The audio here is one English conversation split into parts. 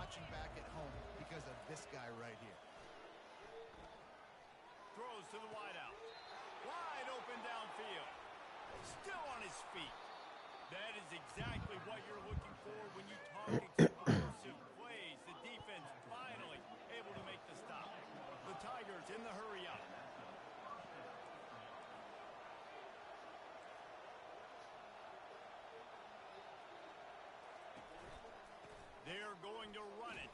watching back at home because of this guy right here. Throws to the wideout. Wide open downfield. Still on his feet. That is exactly what you're looking for when you talk explosive plays. The defense finally able to make the stop. The Tigers in the hurry up. They're going to run it.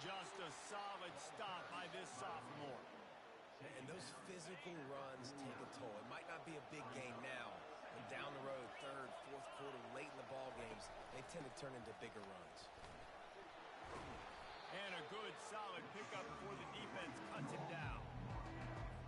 Just a solid stop by this sophomore. And those physical runs take a toll. It might not be a big game now, but down the road, third, fourth quarter, late in the ball games, they tend to turn into bigger runs. And a good, solid pickup before the defense cuts him down.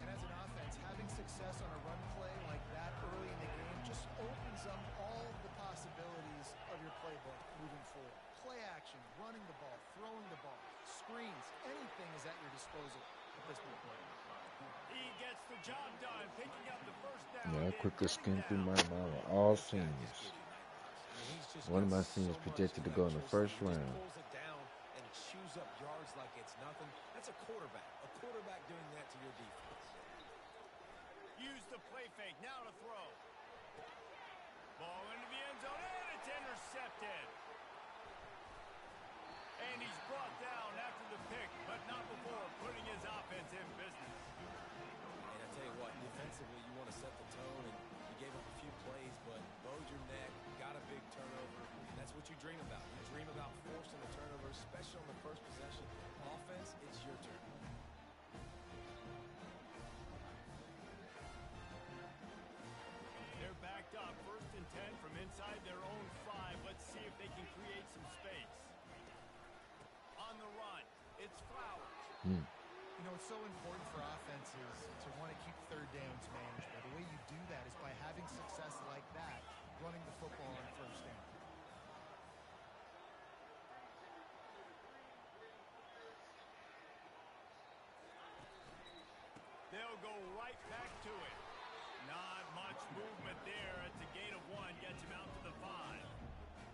And as an offense, having success on a run play like that early in the game just opens up all the possibilities of your playbook moving forward. Play action, running the ball, throwing the ball, screens, anything is at your disposal at this point. He gets the job done, picking up the first down. Yeah, I quickly skimmed through my mind with all seniors. One of my seniors projected to go in the first round. Pulls it down and chews up yards like it's nothing. That's a quarterback. A quarterback doing that to your defense. Use the play fake. Now to throw. Ball into the end zone, and it's intercepted. And he's brought down after the pick, but not before putting his offense in business. And I tell you what, defensively, you want to set the tone, and you gave up a few plays, but bowed your neck, got a big turnover. That's what you dream about. You dream about forcing a turnover, especially on the first possession. Offense, it's your turn. They're backed up, 1st and 10 from inside their own 5. Let's see if they can create some space. On the run, it's Flowers. You know, it's so important for offenses to want to keep third downs manageable. The way you do that is by having success like that, running the football on first down. They'll go right back to it. Not much movement there. It's a gain of 1, gets him out to the 5.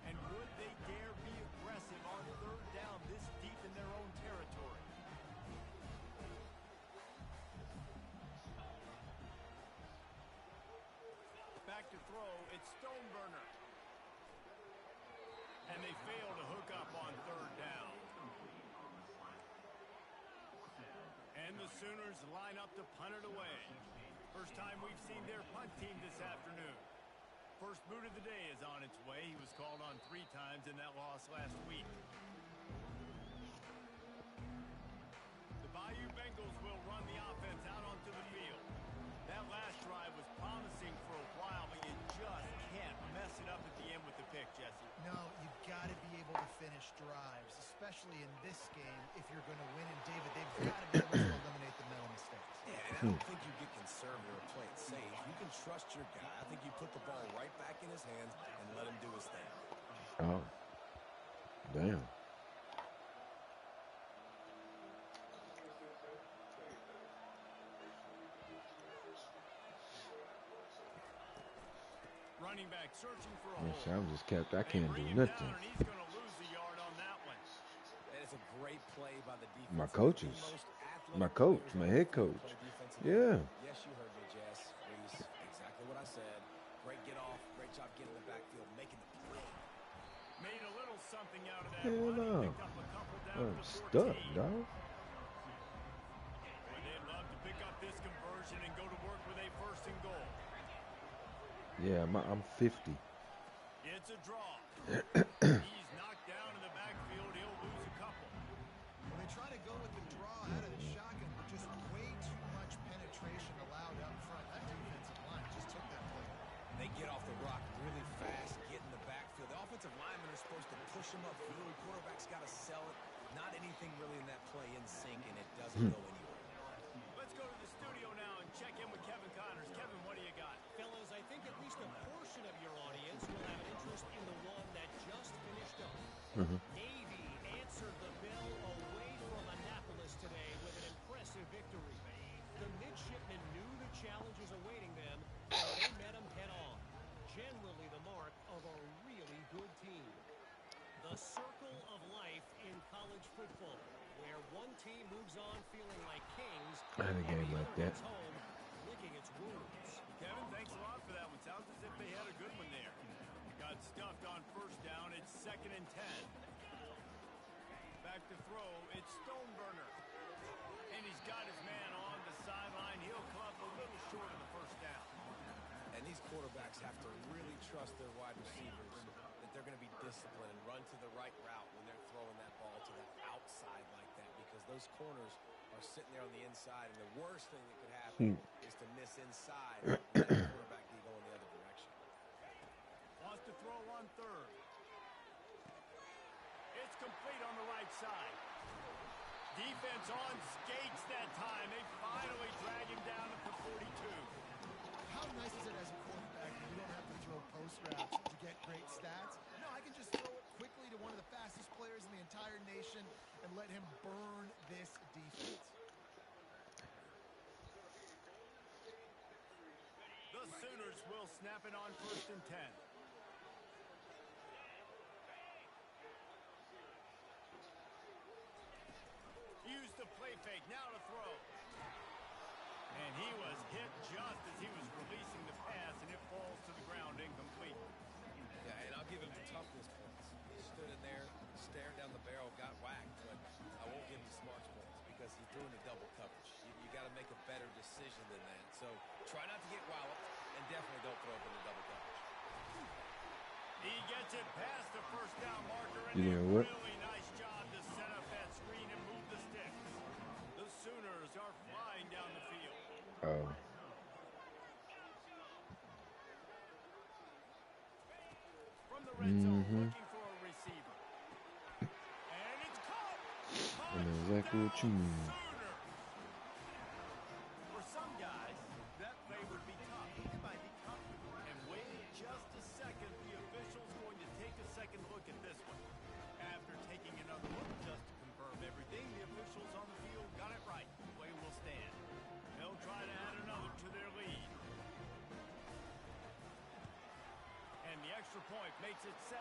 And would they dare be aggressive on 3rd down this deep in their own territory? Back to throw, it's Stoneburner. And they fail to hook up on 3rd down. And the Sooners line up to punt it away. First time we've seen their punt team this afternoon. First boot of the day is on its way. He was called on 3 times in that loss last week. The Bayou Bengals will run the offense out onto the field. That last drive was promising for a while, but you just can't mess it up at the end with the pick, Jesse. No, you've got to be able to finish drives, especially in this game if you're going to win. And, David, they've got to be able to eliminate the mental mistakes. Yeah, and I don't think you get conservative or play it safe. You can trust your guy. I think you put the ball right back in his hands and let him do his thing. Oh, damn. Running back searching for a hole. I'm just kept. I can't do nothing. He's going to lose the yard on that one. That is a great play by the defense. My coaches. My coach, my head coach. Yeah. Yes, you heard me, Jess. Reese, exactly what I said. Great get off. Great job getting the backfield, making the play. Made a little something out of that. Hell no. Picked up a couple down I'm to 14. stuck, dog. Boy, they'd love to pick up this conversion and go to work with a 1st and goal. Yeah, I'm 50. It's a draw. He's knocked down in the backfield. He'll lose a couple. When they try to go with the draw out of the shotgun, but just way too much penetration allowed up front. That defensive line just took that play. They get off the rock really fast, get in the backfield. The offensive linemen are supposed to push them upfield. Quarterback's got to sell it. Not anything really in that play in sync, and it doesn't go anywhere. Let's go to the studio now and check in with Kevin Connors. Kevin, what do you got? Fellas, I think at least a portion of your audience will have an interest in the one that just finished up. Navy answered the bell away from Annapolis today with an impressive victory. The midshipmen knew the challenges awaiting them, and they met them head on. Generally the mark of a really good team. The circle of life in college football, where one team moves on feeling like kings, I had a while game the like other that. heads home licking its wounds. Kevin, thanks a lot for that one. Sounds as if they had a good one there. Got stuffed on first down. It's 2nd and 10. Back to throw. It's Stoneburner. And he's got his man on the sideline. He'll come up a little short of the first down. And these quarterbacks have to really trust their wide receivers that they're going to be disciplined and run to the right route when they're throwing that ball to the outside like that, because those corners are sitting there on the inside, and the worst thing that could happen is to miss inside and let the quarterback be going the other direction. Wants to throw on 3rd. It's complete on the right side. Defense on skates that time. They finally drag him down at the 42. How nice is it as a quarterback when you don't have to throw post routes to get great stats? No, I can just throw it quickly to one of the fastest players in the entire nation and let him burn this defense. The Sooners will snap it on 1st and 10. Use the play fake. Now to throw. And he was hit just as he was releasing the pass, and it falls to the ground incomplete. Yeah, and I'll give him toughness points. He stood in there, stared down the barrel, got whacked, but I won't give him smarts points because he threw into double coverage. You got to make a better decision than that. So try not to get walloped, and definitely don't throw up into double coverage. He gets it past the first down marker, and You a know what? really nice job to set up that screen and move the sticks. The Sooners are flying down the field. Oh. From the red zone, looking for a receiver. And it's caught. I know exactly what you mean. Sooners. For some guys, that play would be tough. It might be comfortable. And wait just a second. The official's going to take a second look at this one. After taking another look just to confirm everything, the officials on the field got it right. The play will stand. They'll try to add another to their lead. And the extra point makes it 7-3.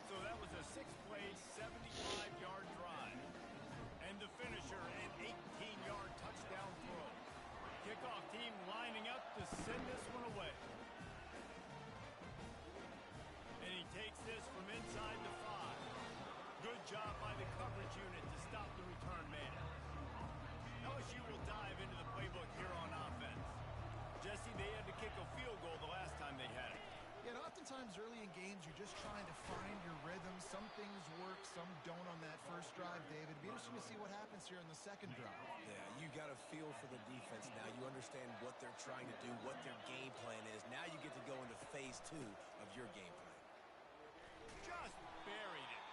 So that was a 6-play, 75-yard drive. And the finisher, an 18-yard touchdown throw. Kickoff team lining up to send this one away. And he takes this from inside the 5. Good job by the coverage unit to stop the return man. LSU will dive into the playbook here on offense. Jesse, they had to kick a field goal the last time they had it. Yeah, and oftentimes early in games, you're just trying to find your rhythm. Some things work, some don't on that first drive, David. It'd be interesting to see what happens here in the second drive. Yeah, you got a feel for the defense now. You understand what they're trying to do, what their game plan is. Now you get to go into phase 2 of your game plan. Just buried it.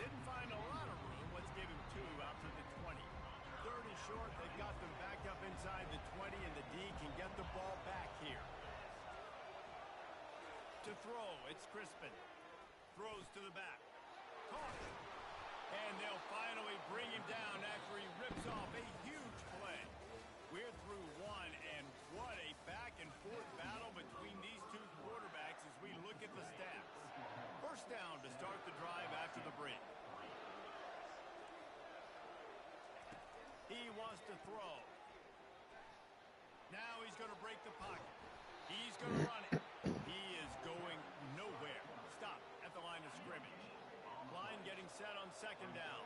Didn't find a lot of room. Let's give him 2 out to the 20. 3rd and short. They've got them back up inside the 20, and the D can get the ball back here. To throw, it's Crispin. Throws to the back. Caught. And they'll finally bring him down after he rips off a huge play. We're through 1, and what a back-and-forth battle between these two quarterbacks as we look at the stats. First down to start the drive after the break. He wants to throw. Now he's going to break the pocket. He's going to run it. He is going nowhere. Stop at the line of scrimmage. Line getting set on 2nd down.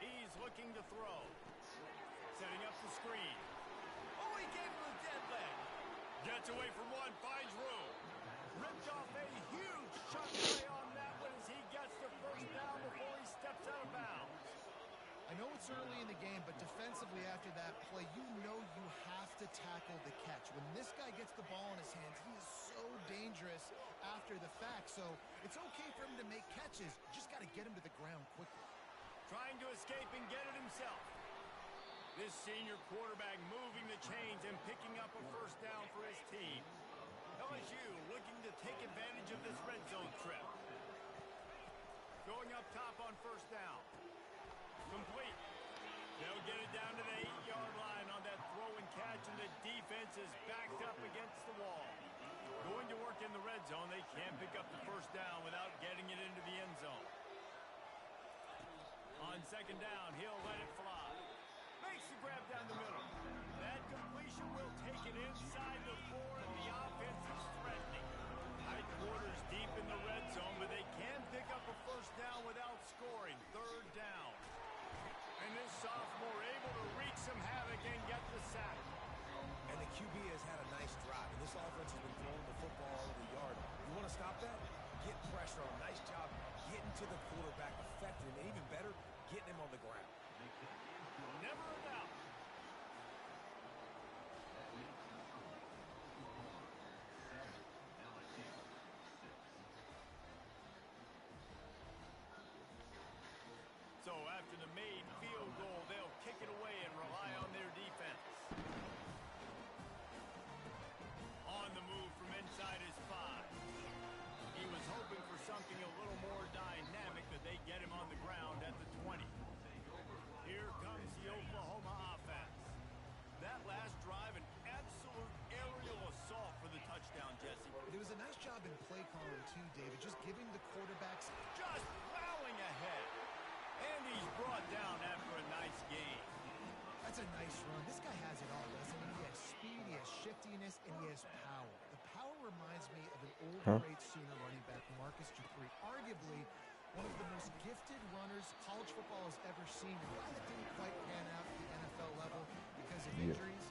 He's looking to throw. Setting up the screen. Oh, he gave him a dead leg. Gets away from one, finds room. Ripped off a huge shot play on that one as he gets the first down before he steps out of bounds. I know it's early in the game, but defensively after that play, you know you have to tackle the catch. When this guy gets the ball in his hands, he is so dangerous after the fact. So it's okay for him to make catches. You just got to get him to the ground quickly. Trying to escape and get it himself. This senior quarterback moving the chains and picking up a first down for his team. LSU looking to take advantage of this red zone trip. Going up top on first down. Complete. They'll get it down to the 8-yard line on that throw and catch, and the defense is backed up against the wall. to work in the red zone. They can't pick up the first down without getting it into the end zone. On second down, he'll let it fly. Makes the grab down the middle. That completion will take it inside the 4, and the offense is threatening. Tight quarters deep in the red zone, but they can pick up a first down without scoring. Third down. And this sophomore able to wreak some havoc and get the sack. And the QB has had a nice drive, and this offense has been throwing the football all over the yard. You want to stop that? Get pressure on. Nice job getting to the quarterback effective, and even better, getting him on the ground. Never a doubt. So after the made field goal, they'll kick it away and rely on their defense. On the move from inside his 5. He was hoping for something a little more dynamic, but they get him on the ground at the 20. Here comes the Oklahoma offense. That last drive, an absolute aerial assault for the touchdown, Jesse. It was a nice job in play calling too, David, just giving the quarterbacks Just plowing ahead. And he's brought down after a nice game. That's a nice run. This guy has it all, doesn't he? He has speed, he has shiftiness, and he has power. The power reminds me of an old great Sooner running back, Marcus Dupree. Arguably one of the most gifted runners college football has ever seen. A guy that didn't quite pan out at the NFL level because of injuries.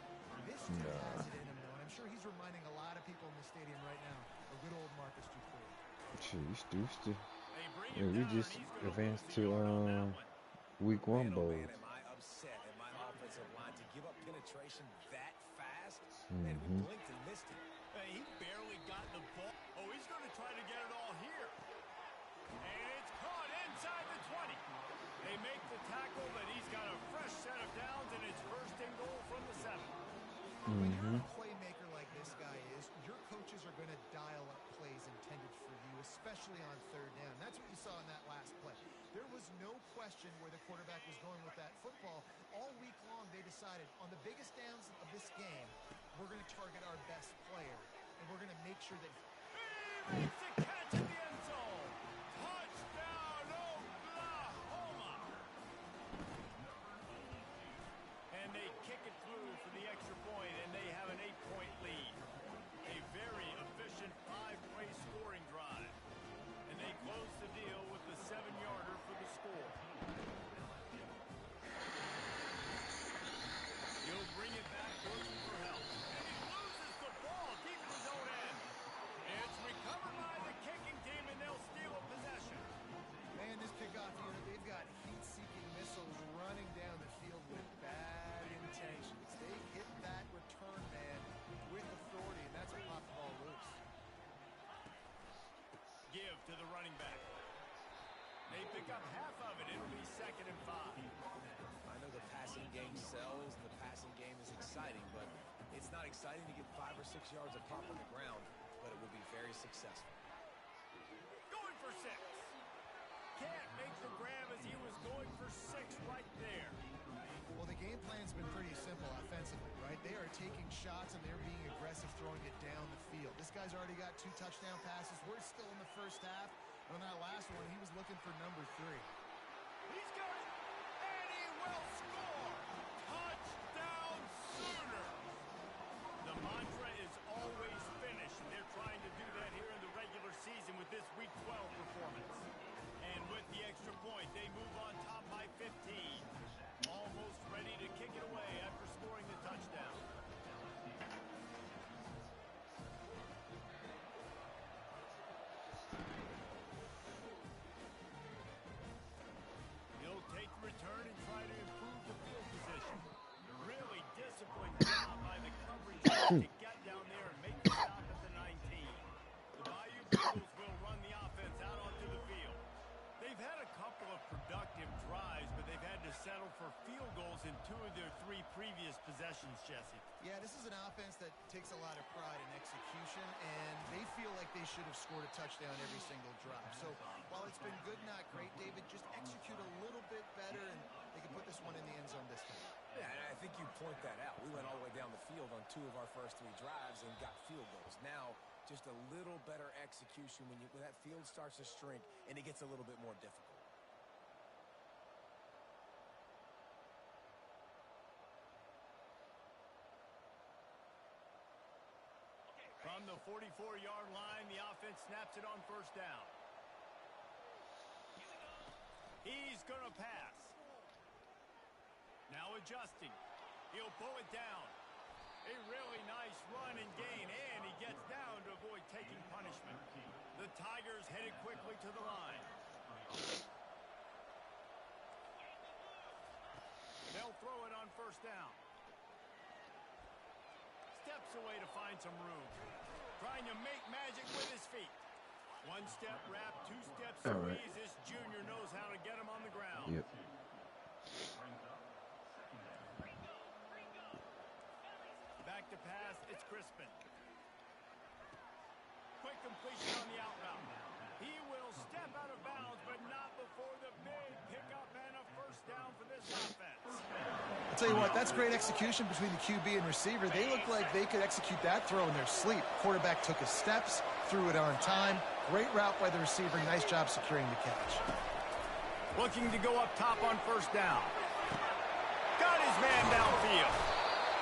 This dude has it in him, though, and I'm sure he's reminding a lot of people in the stadium right now of good old Marcus Dupree. Jeez, Deuce. Yeah, we just advanced to week 1 bowl. Man, am I upset at my offensive line to give up penetration that fast? Man, we blinked and missed it. He barely got the ball. Oh, he's going to try to get it all here. And it's caught inside the 20. They make the tackle, but he's got a fresh set of downs, and it's first and goal from the 7. When you're a playmaker like this guy is, your coaches are going to dial up plays intended for you, especially on third down. That's what you saw in that last play. There was no question where the quarterback was going with that football. All week long, they decided on the biggest downs of this game, we're going to target our best player, and we're going to make sure that He makes the catch in the end zone. Touchdown, Oklahoma. And they kick it through for the extra point, and they have an 8-point lead. A very efficient 5-play scoring drive. And they close the deal with the 7-yarder for the score. He'll bring it back, looking for help. And he loses the ball deep in his own end. It's recovered by the kicking team, and they'll steal a possession. man, this kickoff unit, they've got heat-seeking missiles running down the field with bad intentions. They hit that return man with authority, and that's what popped the ball loose. Give to the running back. They pick up half of it. It'll be 2nd and 5. I know the passing game sells, and the passing game is exciting, but it's not exciting to get 5 or 6 yards of pop on the ground, but it will be very successful. Going for 6. Can't make the grab as he was going for 6 right there. Well, the game plan's been pretty simple offensively, right? They are taking shots, and they're being aggressive, throwing it down the field. This guy's already got 2 touchdown passes. We're still in the first half. On that last one, he was looking for number 3. He's got it, and he will score. Touchdown Sooner. The mantra is always finish, and they're trying to do that here in the regular season with this Week 12 performance. And with the extra point, they move on top by 15. Almost ready to kick it away after scoring the touchdown. He'll take the return and try to improve the field position. Really disciplined job by the coverage to get down there and make the stop at the 19. The Bayou Bengals will run the offense out onto the field. They've had a couple of productive drives, but they've had to settle for field goals in 2 of their 3 previous possessions, Jesse. Yeah, this is an offense that takes a lot of pride in execution, and they feel like they should have scored a touchdown every single drive. So while it's been good, not great, David, just execute a little bit better, and they can put this one in the end zone this time. Yeah, and I think you point that out. We went all the way down the field on 2 of our first 3 drives and got field goals. Now Just a little better execution when that field starts to shrink and it gets a little bit more difficult. From the 44-yard line, the offense snaps it on first down. He's going to pass. Now adjusting. He'll pull it down. A really nice run and gain, and he gets down to avoid taking punishment. The Tigers headed quickly to the line. They'll throw it on first down. Steps away to find some room. Trying to make magic with his feet. One step wrap, two steps squeeze. This junior knows how to get him on the ground. Yep. Back to pass, it's Crispin. Quick completion on the out route. He will step out of bounds, but not before the big pickup and a first down for this offense. I'll tell you what, that's great execution between the QB and receiver. They look like they could execute that throw in their sleep. Quarterback took his steps, threw it on time. Great route by the receiver. Nice job securing the catch. Looking to go up top on first down. Got his man downfield.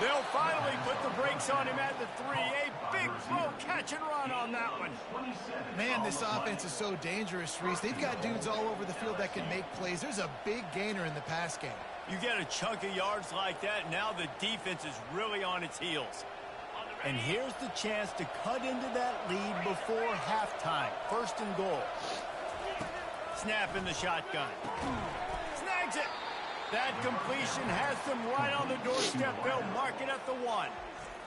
They'll finally put the brakes on him at the 3. A big throw, catch and run on that one. Man, this offense is so dangerous, Reese. They've got dudes all over the field that can make plays. There's a big gainer in the pass game. You get a chunk of yards like that, now the defense is really on its heels. And here's the chance to cut into that lead before halftime. First and goal. Snap in the shotgun. Snags it. That completion has them right on the doorstep. They'll mark it at the 1.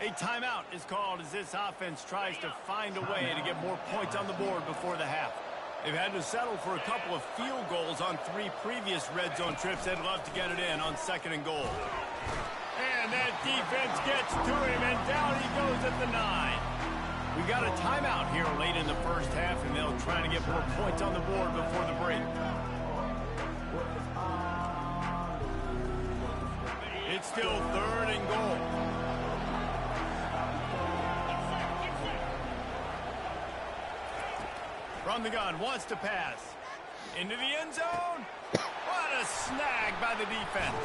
A timeout is called as this offense tries to find a way to get more points on the board before the half. They've had to settle for a couple of field goals on 3 previous red zone trips. They'd love to get it in on second and goal. And that defense gets to him, and down he goes at the 9. We got a timeout here late in the first half, and they'll try to get more points on the board before the break. It's still third and goal. From the gun, wants to pass. Into the end zone. What a snag by the defense.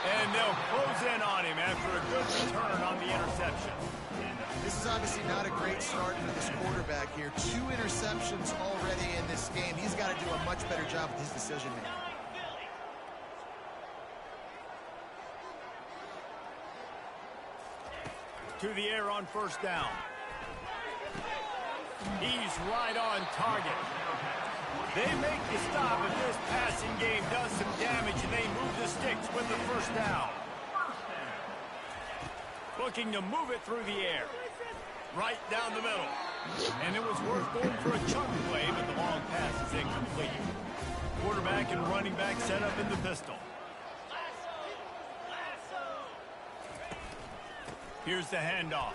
And they'll close in on him after a good return on the interception. This is obviously not a great start for this quarterback here. 2 interceptions already in this game. He's got to do a much better job with his decision-making. To the air on first down. He's right on target. They make the stop, and this passing game does some damage, and they move the sticks with the first down. Looking to move it through the air. Right down the middle. And it was worth going for a chunk play, but the long pass is incomplete. Quarterback and running back set up in the pistol. Here's the handoff.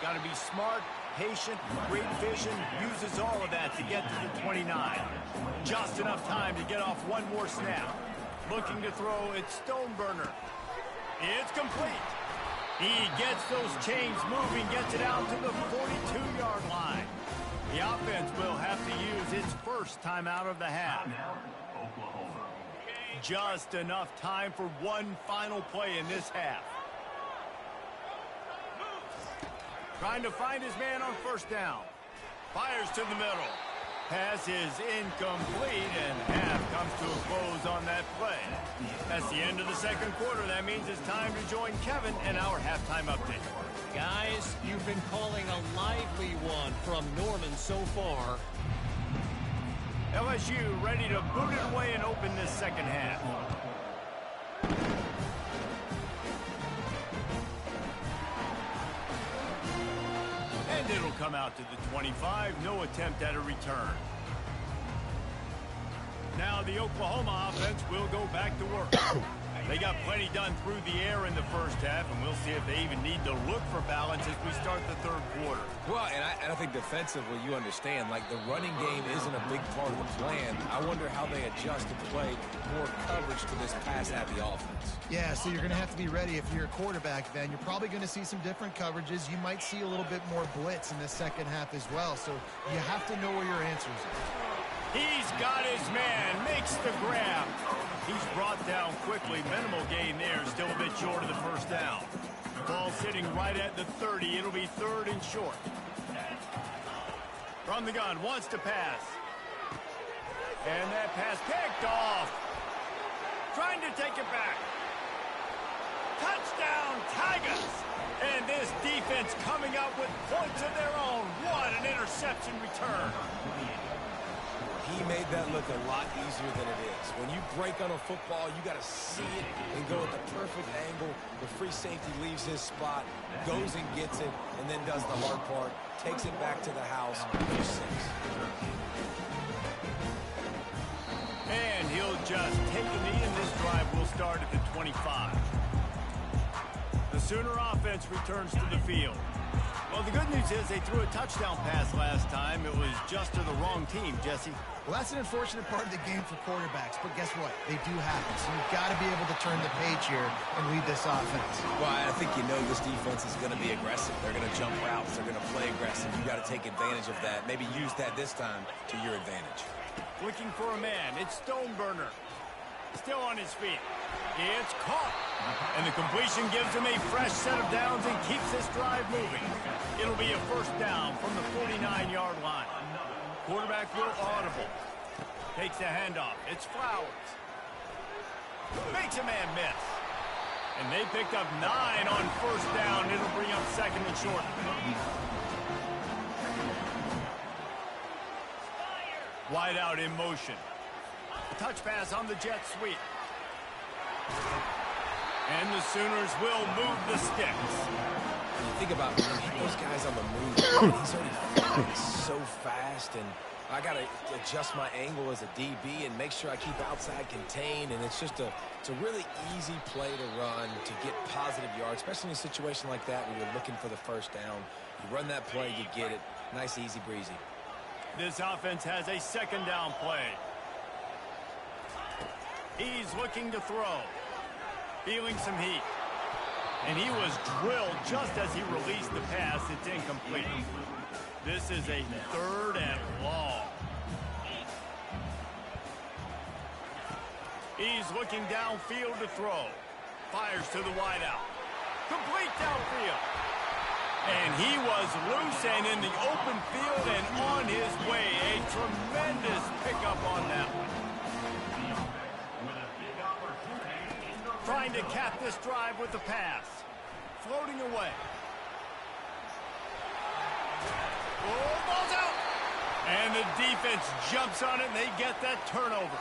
Got to be smart, patient, great vision, uses all of that to get to the 29. Just enough time to get off one more snap. Looking to throw, it's Stoneburner. It's complete. He gets those chains moving, gets it out to the 42-yard line. The offense will have to use its first timeout of the half. Just enough time for one final play in this half. Trying to find his man on first down. Fires to the middle. Pass is incomplete, and half comes to a close on that play. That's the end of the second quarter. That means it's time to join Kevin in our halftime update. Guys, you've been calling a lively one from Norman so far. LSU ready to boot it away and open this second half. And it'll come out to the 25. No attempt at a return. Now the Oklahoma offense will go back to work. They got plenty done through the air in the first half, and we'll see if they even need to look for balance as we start the third quarter. Well, and I think defensively, you understand, like the running game isn't a big part of the plan. I wonder how they adjust to play more coverage to this pass-happy offense. Yeah, so you're going to have to be ready if you're a quarterback, then. You're probably going to see some different coverages. You might see a little bit more blitz in the second half as well, so you have to know where your answers are. He's got his man, makes the grab. He's brought down quickly. Minimal gain there, still a bit short of the first down. Ball sitting right at the 30. It'll be third and short. From the gun, wants to pass. And that pass picked off. Trying to take it back. Touchdown, Tigers! And this defense coming up with points of their own. What an interception return. He made that look a lot easier than it is. When you break on a football, you got to see it and go at the perfect angle. The free safety leaves his spot, goes and gets it, and then does the hard part, takes it back to the house for 6. And he'll just take a knee, and this drive will start at the 25. The Sooner offense returns to the field. Well, the good news is they threw a touchdown pass last time. It was just to the wrong team, Jesse. Well, that's an unfortunate part of the game for quarterbacks, but guess what? They do happen, so you've got to be able to turn the page here and lead this offense. Well, I think you know this defense is going to be aggressive. They're going to jump routes. They're going to play aggressive. You've got to take advantage of that. Maybe use that this time to your advantage. Looking for a man. It's Stoneburner. Still on his feet. It's caught. And the completion gives him a fresh set of downs and keeps this drive moving. It'll be a first down from the 49-yard line. Quarterback will audible. Takes the handoff. It's Flowers. Makes a man miss. And they picked up 9 on first down. It'll bring up second and short. Wide out in motion. Touch pass on the jet sweep. And the Sooners will move the sticks. When you think about those guys on the move, he's already so fast, and I got to adjust my angle as a DB and make sure I keep outside contained, and it's a really easy play to run to get positive yards, especially in a situation like that where you're looking for the first down. You run that play, you get it. Nice, easy breezy. This offense has a second down play. He's looking to throw. Feeling some heat. And he was drilled just as he released the pass. It's incomplete. This is a third and long. He's looking downfield to throw. Fires to the wideout. Complete downfield. And he was loose and in the open field and on his way. A tremendous pickup on that one. Trying to cap this drive with the pass. Floating away. Oh, ball's out. And the defense jumps on it and they get that turnover.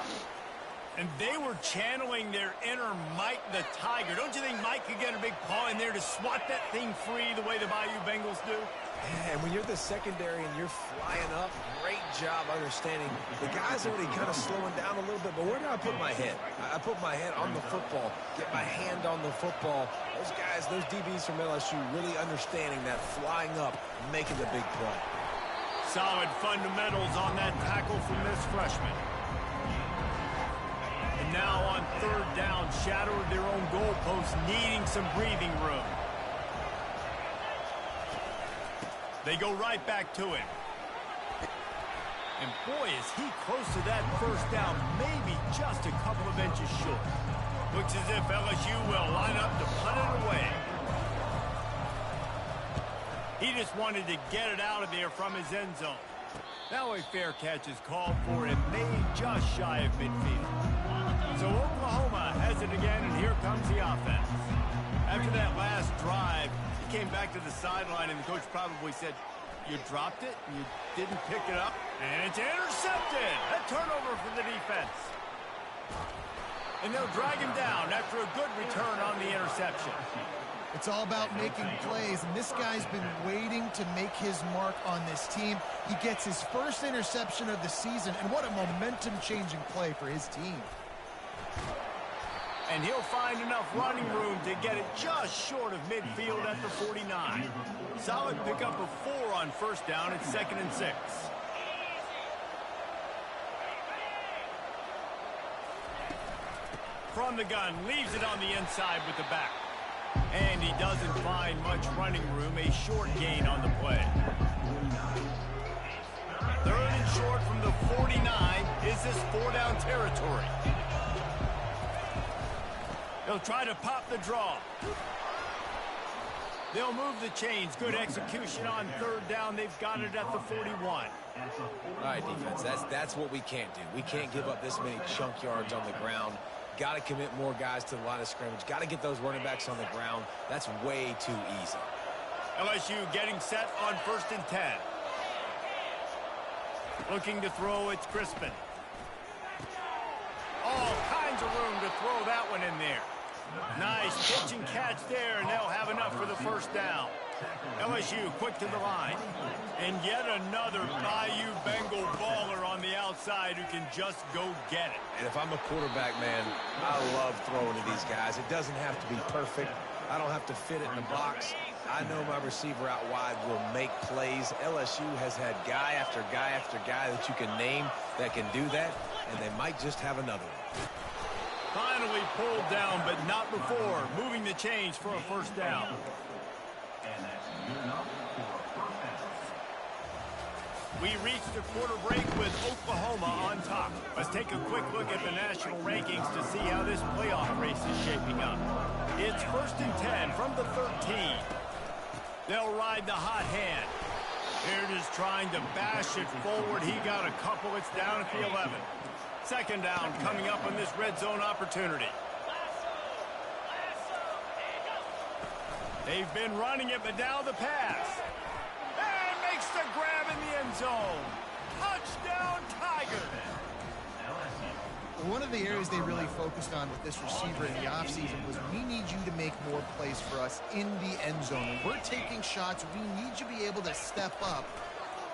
And they were channeling their inner Mike the Tiger. Don't you think Mike could get a big paw in there to swat that thing free the way the Bayou Bengals do? Yeah, and when you're the secondary and you're flying up, great job understanding. The guy's already kind of slowing down a little bit, but where do I put my head? I put my head on the football, get my hand on the football. Those guys, those DBs from LSU really understanding that flying up, making the big play. Solid fundamentals on that tackle from this freshman. And now on third down, shadow of their own goalpost, needing some breathing room. They go right back to him. And boy, is he close to that first down, maybe just a couple of inches short. Looks as if LSU will line up to punt it away. He just wanted to get it out of there from his end zone. Now a fair catch is called for and made just shy of midfield. So Oklahoma has it again, and here comes the offense. After that last drive, he came back to the sideline, and the coach probably said, you dropped it, and you didn't pick it up, and it's intercepted. A turnover for the defense. And they'll drag him down after a good return on the interception. It's all about making plays, and this guy's been waiting to make his mark on this team. He gets his first interception of the season, and what a momentum-changing play for his team. And he'll find enough running room to get it just short of midfield at the 49. Solid pickup of 4 on first down at 2nd and 6. From the gun, leaves it on the inside with the back. And he doesn't find much running room, a short gain on the play. 3rd and short from the 49. Is this 4-down territory? They'll try to pop the draw. They'll move the chains. Good execution on 3rd down. They've got it at the 41. All right, defense, that's what we can't do. We can't give up this many chunk yards on the ground. Got to commit more guys to the line of scrimmage. Got to get those running backs on the ground. That's way too easy. LSU getting set on 1st and 10. Looking to throw, it's Crispin. All kinds of room to throw that one in there. Nice pitch and catch there, and they'll have enough for the 1st down. LSU quick to the line. And yet another Bayou Bengal baller on the outside who can just go get it. And if I'm a quarterback, man, I love throwing to these guys. It doesn't have to be perfect. I don't have to fit it in the box. I know my receiver out wide will make plays. LSU has had guy after guy after guy that you can name that can do that, and they might just have another one. Finally pulled down, but not before. Moving the chains for a 1st down. We reached the quarter break with Oklahoma on top. Let's take a quick look at the national rankings to see how this playoff race is shaping up. It's 1st and 10 from the 13. They'll ride the hot hand. They're just trying to bash it forward. He got a couple. It's down at the 11. 2nd down coming up on this red zone opportunity. They've been running it, but now the pass. And makes the grab in the end zone. Touchdown, Tigers. One of the areas they really focused on with this receiver in the offseason was we need you to make more plays for us in the end zone. When we're taking shots, we need you to be able to step up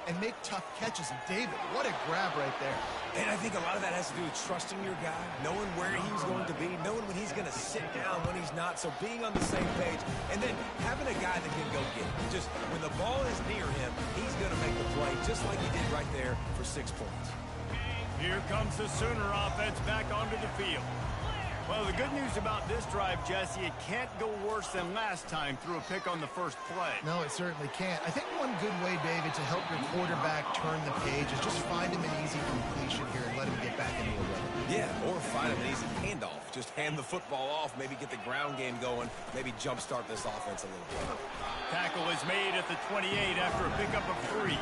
and make tough catches. And David, what a grab right there. And I think a lot of that has to do with trusting your guy, knowing where he's going to be, knowing when he's going to sit down, when he's not, so being on the same page, and then having a guy that can go get it. Just when the ball is near him, he's going to make the play, just like he did right there for 6 points. Here comes the Sooner offense back onto the field. Well, the good news about this drive, Jesse, it can't go worse than last time through a pick on the first play. No, it certainly can't. I think one good way, David, to help your quarterback turn the page is just find him an easy completion here and let him get back into a rhythm. Yeah, or find him an easy handoff. Just hand the football off, maybe get the ground game going, maybe jumpstart this offense a little bit. Tackle is made at the 28 after a pickup of 3.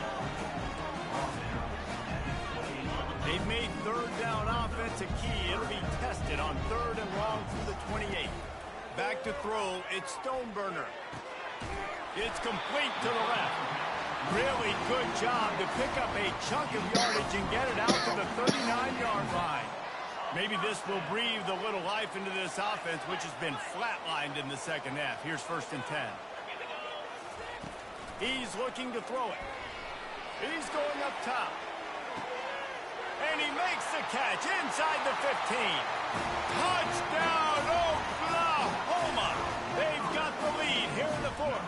They've made 3rd down offense a key. It'll be tested on 3rd and long through the 28. Back to throw. It's Stoneburner. It's complete to the left. Really good job to pick up a chunk of yardage and get it out to the 39-yard line. Maybe this will breathe a little life into this offense, which has been flatlined in the 2nd half. Here's 1st and 10. He's looking to throw it. He's going up top. And he makes the catch inside the 15. Touchdown, Oklahoma! They've got the lead here in the 4th.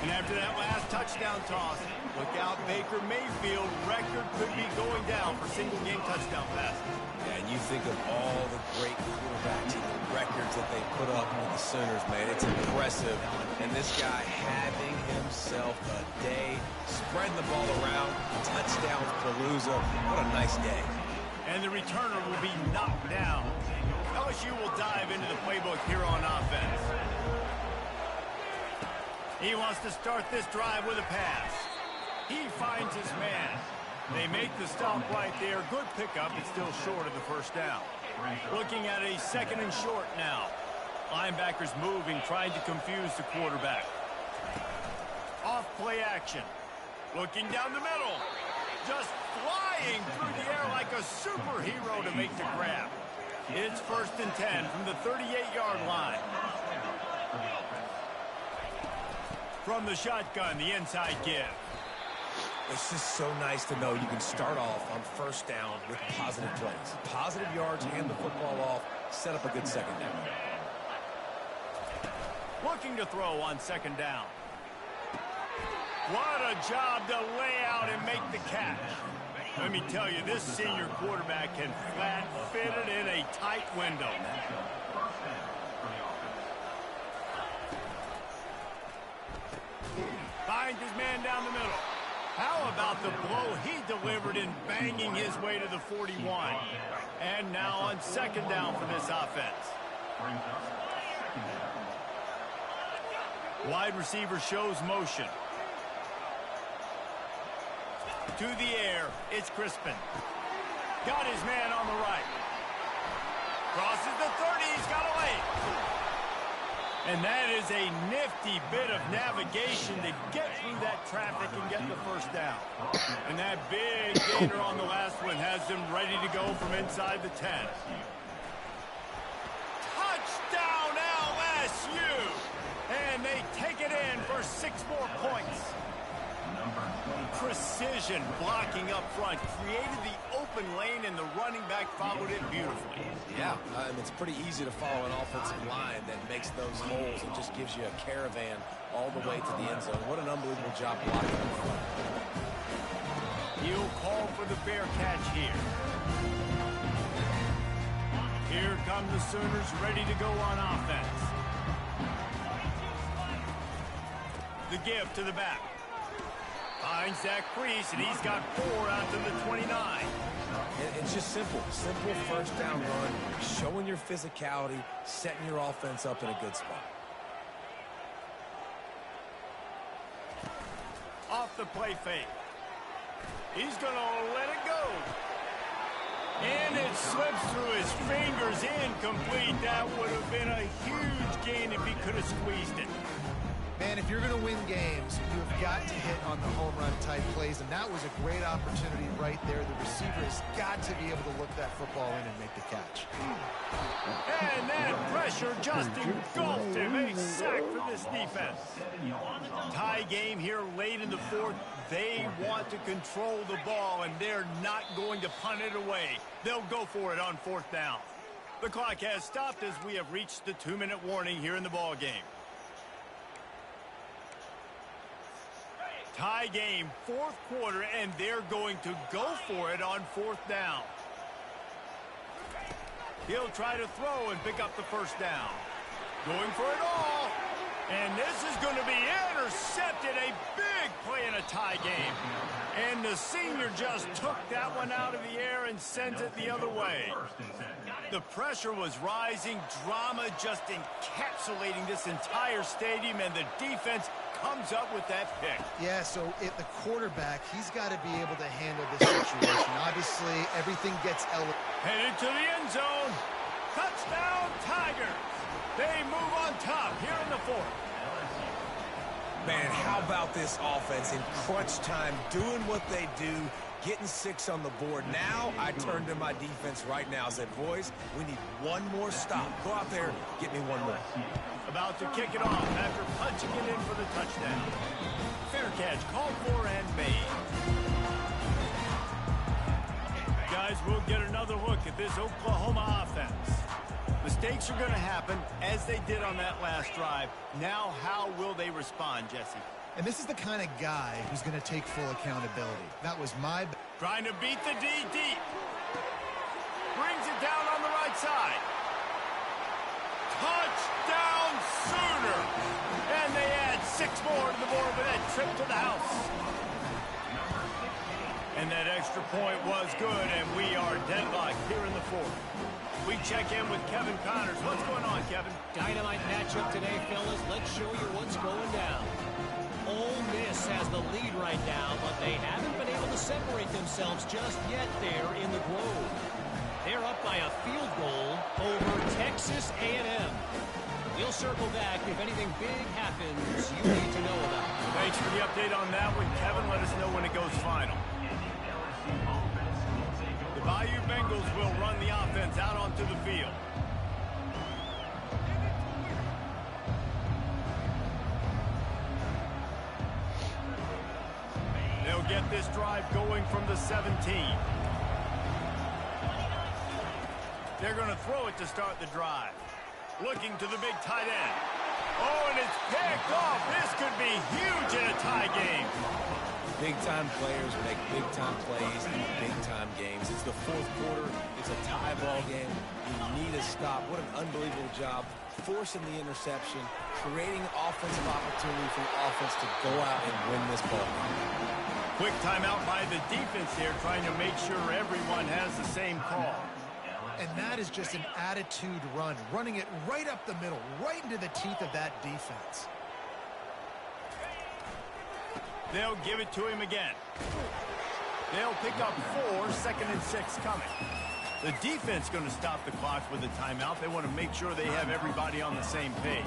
And after that last touchdown toss, look out, Baker Mayfield record could be going down for single-game touchdown passes. Yeah, and you think of all the great quarterbacks and the records that they put up with the Sooners, man. It's impressive. And this guy having himself a day, spreading the ball around, touchdown Palooza. What a nice day. And the returner will be knocked down. LSU will dive into the playbook here on offense. He wants to start this drive with a pass. He finds his man. They make the stop right there. Good pickup. It's still short of the 1st down. Looking at a 2nd and short now. Linebackers moving, trying to confuse the quarterback. Off play action. Looking down the middle. Just flying through the air like a superhero to make the grab. It's 1st and 10 from the 38-yard line. From the shotgun, the inside give. It's just so nice to know you can start off on 1st down with positive plays. Positive yards, hand the football off, set up a good second down. Looking to throw on second down. What a job to lay out and make the catch. Let me tell you, this senior quarterback can flat fit it in a tight window. Finds his man down the middle. How about the blow he delivered in banging his way to the 41? And now on second down for this offense. Wide receiver shows motion. To the air, it's Crispin. Got his man on the right. Crosses the 30, he's got away. And that is a nifty bit of navigation to get through that traffic and get the first down. And that big gainer on the last one has them ready to go from inside the 10. Touchdown LSU! And they take it in for 6 more points. Precision blocking up front created the open lane, and the running back followed it beautifully. Yeah, it's pretty easy to follow an offensive line that makes those holes and just gives you a caravan all the way to the end zone. What an unbelievable job blocking up front. He'll call for the fair catch here. Here come the Sooners ready to go on offense. The give to the back. Finds Zach Priest, and he's got 4 out to the 29. It's just simple first down run, showing your physicality, setting your offense up in a good spot. Off the play fake. He's going to let it go. And it slips through his fingers, incomplete. That would have been a huge gain if he could have squeezed it. Man, if you're going to win games, you've got to hit on the home run type plays, and that was a great opportunity right there. The receiver has got to be able to look that football in and make the catch. And that pressure just engulfed him. A sack for this defense. Tie game here late in the 4th. They want to control the ball, and they're not going to punt it away. They'll go for it on 4th down. The clock has stopped as we have reached the 2-minute warning here in the ball game. Tie game, 4th quarter, and they're going to go for it on 4th down. He'll try to throw and pick up the first down. Going for it all. And this is going to be intercepted. A big play in a tie game. And the senior just took that one out of the air and sent it the other way. The pressure was rising. Drama just encapsulating this entire stadium, and the defense comes up with that pick. Yeah, so the quarterback, he's got to be able to handle this situation. Obviously, everything gets elevated. Headed to the end zone. Touchdown, Tigers. They move on top here in the 4th. Man, how about this offense in crunch time, doing what they do, getting 6 on the board. Now I turn to my defense right now. I said, boys, we need one more stop. Go out there, get me one more. About to kick it off after punching it in for the touchdown. Fair catch called for and made. Guys, we'll get another look at this Oklahoma offense. Mistakes are going to happen, as they did on that last drive. Now, how will they respond, Jesse? And this is the kind of guy who's going to take full accountability. That was my... Trying to beat the D deep. Brings it down on the right side. Touchdown, Sooner! And they add 6 more to the board with that trip to the house. And that extra point was good, and we are deadlocked here in the 4th. We check in with Kevin Connors. What's going on, Kevin? Dynamite matchup today, fellas. Let's show you what's going down. Ole Miss has the lead right now, but they haven't been able to separate themselves just yet there in the Grove. They're up by a field goal over Texas A&M. We'll circle back if anything big happens you need to know about. Thanks for the update on that one, Kevin. Let us know when it goes final. The Bayou Bengals will run the offense out onto the field. They'll get this drive going from the 17. They're going to throw it to start the drive. Looking to the big tight end. Oh, and it's picked off. This could be huge in a tie game. Big-time players make big-time plays in big-time games. It's the fourth quarter. It's a tie ball game. You need a stop. What an unbelievable job forcing the interception, creating offensive opportunity for the offense to go out and win this ball game. Quick timeout by the defense here, trying to make sure everyone has the same call. And that is just an attitude run, running it right up the middle, right into the teeth of that defense. They'll give it to him again. They'll pick up 4, 2nd and 6 coming. The defense going to stop the clock with a timeout. They want to make sure they have everybody on the same page.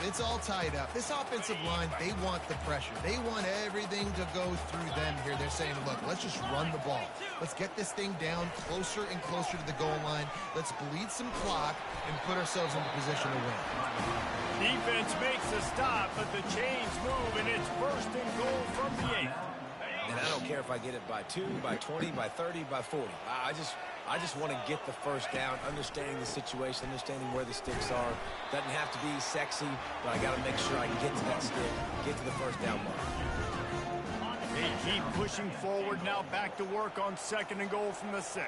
It's all tied up. This offensive line, they want the pressure. They want everything to go through them here. They're saying, look, let's just run the ball. Let's get this thing down closer and closer to the goal line. Let's bleed some clock and put ourselves into position to win. Defense makes a stop, but the chains move, and it's 1st and goal from the 8. And I don't care if I get it by 2, by 20, by 30, by 40. I just want to get the first down, understanding the situation, understanding where the sticks are. Doesn't have to be sexy, but I got to make sure I get to that stick, get to the first down mark. They keep pushing forward now, back to work on 2nd and goal from the 6.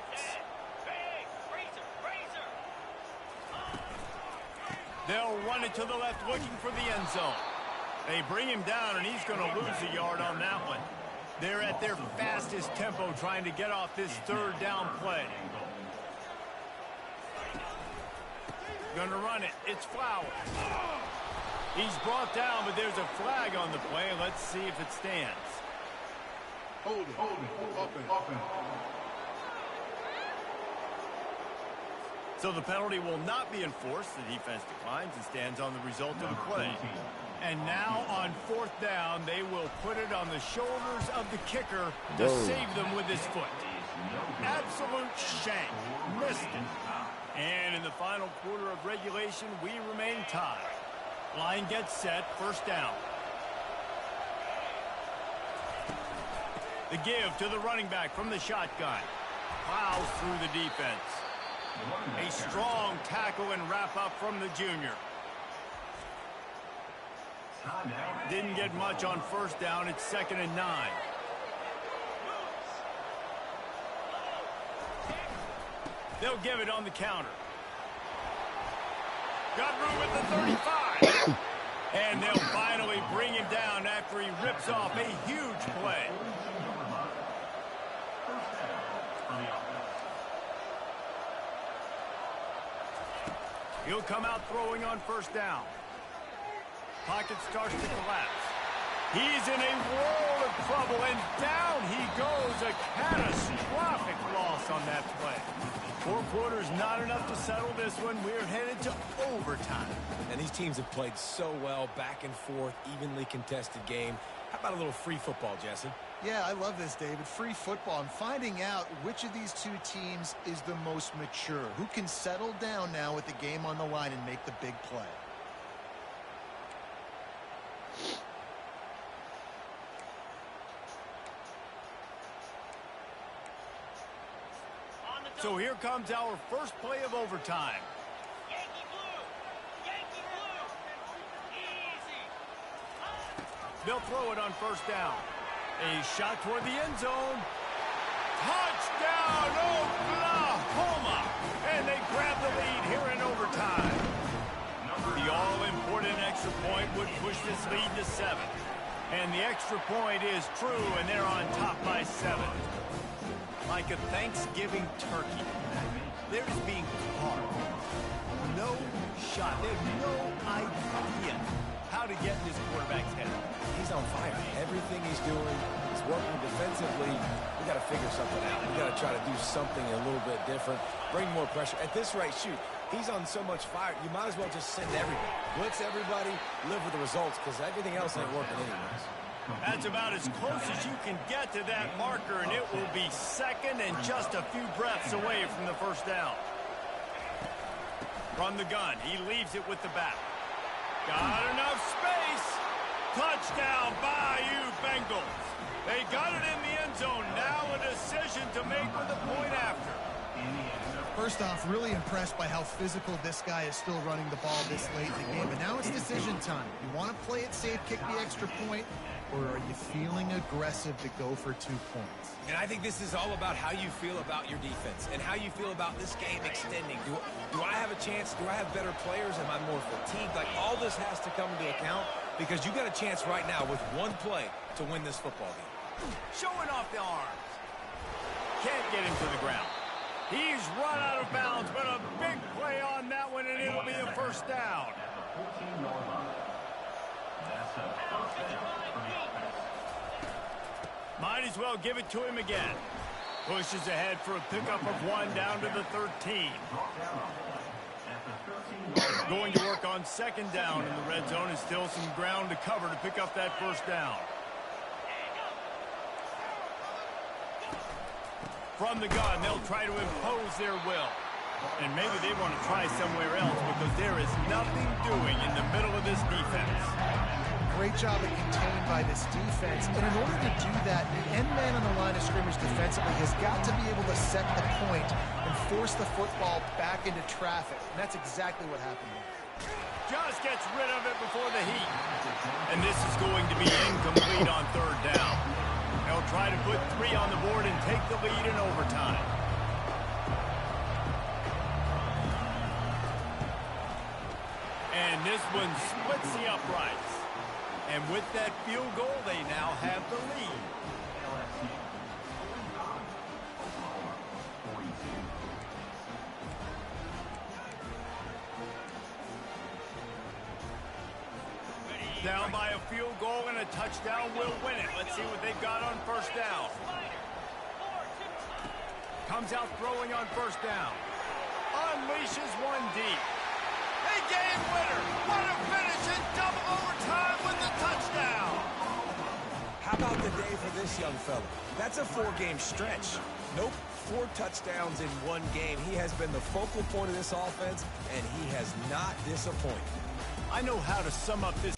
They'll run it to the left, looking for the end zone. They bring him down, and he's going to lose a yard on that one. They're at their fastest tempo trying to get off this 3rd down play. Gonna run it. It's Flowers. He's brought down, but there's a flag on the play. Let's see if it stands. Hold it. Open. So the penalty will not be enforced. The defense declines and stands on the result of the play. And now on 4th down, they will put it on the shoulders of the kicker to save them with his foot. Absolute shank. Missed it. And in the final quarter of regulation, we remain tied. Line gets set, 1st down. The give to the running back from the shotgun. Plows through the defense. A strong tackle and wrap up from the junior. Didn't get much on 1st down. It's 2nd and 9. They'll give it on the counter. Got room at the 35. And they'll finally bring him down after he rips off a huge play. He'll come out throwing on 1st down. Pocket starts to collapse. He's in a world of trouble, and down he goes. A catastrophic loss on that play. 4 quarters not enough to settle this one. We're headed to overtime. And these teams have played so well, back and forth, evenly contested game. How about a little free football, Jesse? Yeah, I love this, David. Free football. I'm finding out which of these 2 teams is the most mature. Who can settle down now with the game on the line and make the big play. So here comes our first play of overtime. Yankee blue, easy. They'll throw it on 1st down. A shot toward the end zone. Touchdown, Oklahoma! And they grab the lead here in overtime. The all-important extra point would push this lead to 7. And the extra point is true, and they're on top by 7. Like a Thanksgiving turkey. They're just being carved. No shot. They have no idea how to get in this quarterback's head. He's on fire. Everything he's doing is working defensively. We got to figure something out. We got to try to do something a little bit different. Bring more pressure. At this rate, shoot, he's on so much fire. You might as well just send everybody. Blitz everybody. Live with the results because everything else ain't working anyways. That's about as close as you can get to that marker, and it will be 2nd and just a few breaths away from the 1st down. From the gun, he leaves it with the back. Got enough space. Touchdown, Bayou Bengals. They got it in the end zone. Now a decision to make with a point after. First off, really impressed by how physical this guy is still running the ball this late in the game. But now it's decision time. You want to play it safe, kick the extra point, or are you feeling aggressive to go for 2 points? And I think this is all about how you feel about your defense and how you feel about this game extending. Do I have a chance? Do I have better players? Am I more fatigued? Like, all this has to come into account because you got a chance right now with one play to win this football game. Showing off the arms. Can't get him to the ground. He's run out of bounds, but a big play on that one, and it'll be a first down. Might as well give it to him again. Pushes ahead for a pickup of 1 down to the 13. Going to work on second down in the red zone, and still some ground to cover to pick up that first down. From the gun, they'll try to impose their will. And maybe they want to try somewhere else because there is nothing doing in the middle of this defense. Great job of contained by this defense. And in order to do that, the end man on the line of scrimmage defensively has got to be able to set the point and force the football back into traffic. And that's exactly what happened here. Just gets rid of it before the heat. And this is going to be incomplete on third down. They'll try to put 3 on the board and take the lead in overtime. And this one splits the uprights. And with that field goal, they now have the lead. Down by a field goal and a touchdown will win it. Let's see what they've got on first down. Comes out throwing on first down. Unleashes one deep. A game winner. What a finish in double overtime with the touchdown. How about the day for this young fella? That's a 4-game stretch. Nope, 4 touchdowns in 1 game. He has been the focal point of this offense, and he has not disappointed. I know how to sum up this